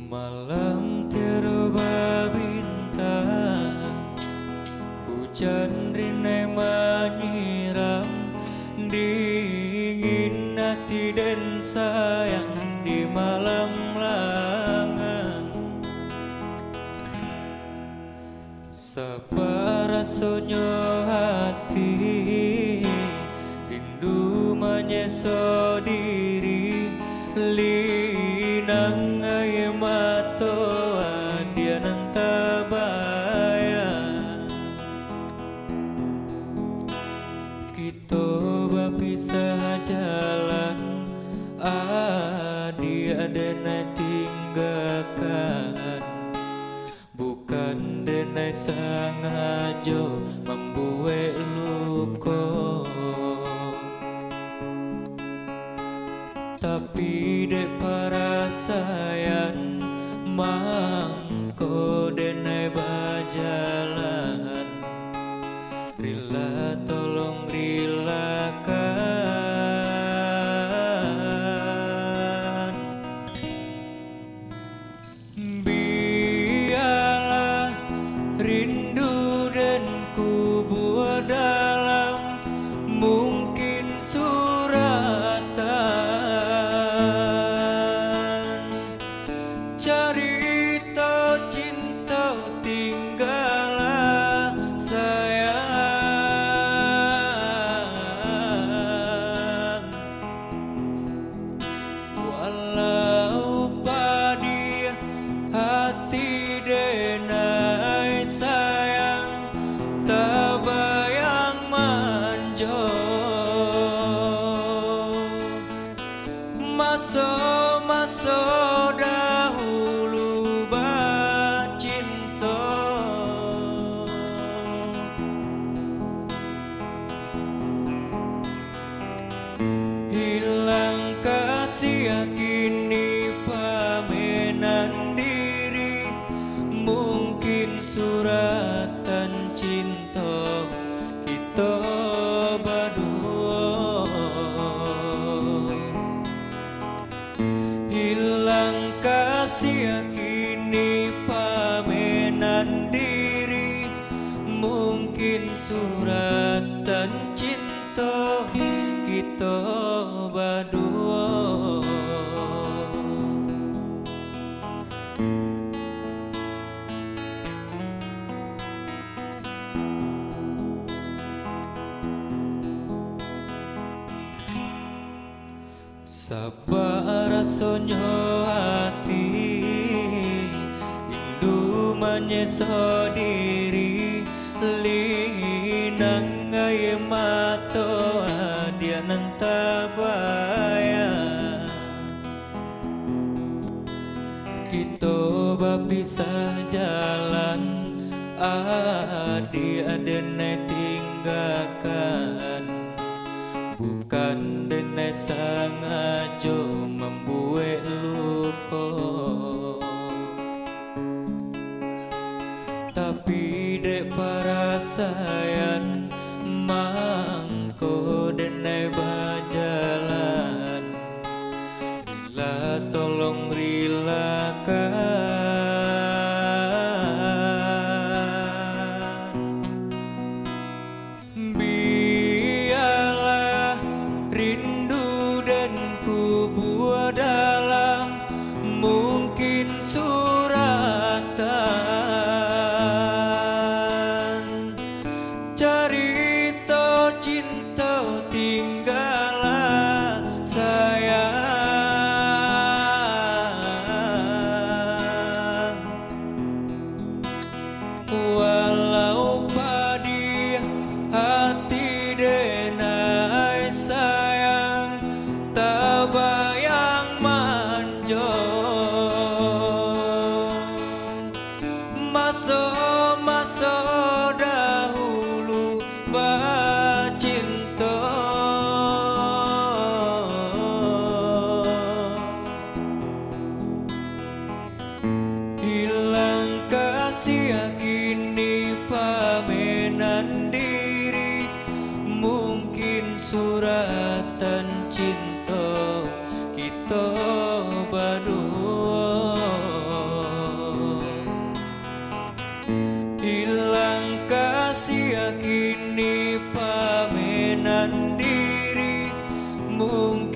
Malam tiada bintang, hujan rinai menyiram, dingin hati dan sayang di malam langang. Sapa rasanya hati, rindu menyeso diri, linang air mata dia nanta bayang. Kita berpisah jalan, dia ada tinggalkan, bukan denai sengaja membuat luka, tapi dek perasaan mangko denai berjalan. Rila tolong rilakan, biarlah rindu dan kubur dalam mungkin suratan, cerita cinta tinggallah sayang. Walau pada hati denai sayang, tak bayang manjo masa-masa dahulu bercinta. Hilang kasih kini pamenan diri, mungkin suratan cinta kita berdua. Hilang kasih kini pamenan diri, mungkin suratan cinta kita berdua. Sabar rasanya hati, rindu menyesal diri, linang air mata dia nanta bayang. Kita berpisah jalan, dia denai tinggalkan, bukan denai sengaja membuat luka, tapi dek perasaan mangko denai berjalan. Rila tolong rilakan, biarlah rindu dan kubur dalam mungkin suratan, cerita cinta tinggallah sayang. Walau pada hati denai sayang, tak bayang manjo masa-masa dahulu bercinta. Hilang kasih kini pamenan diri, mungkin suratan cinta pamenan diri. Mungkin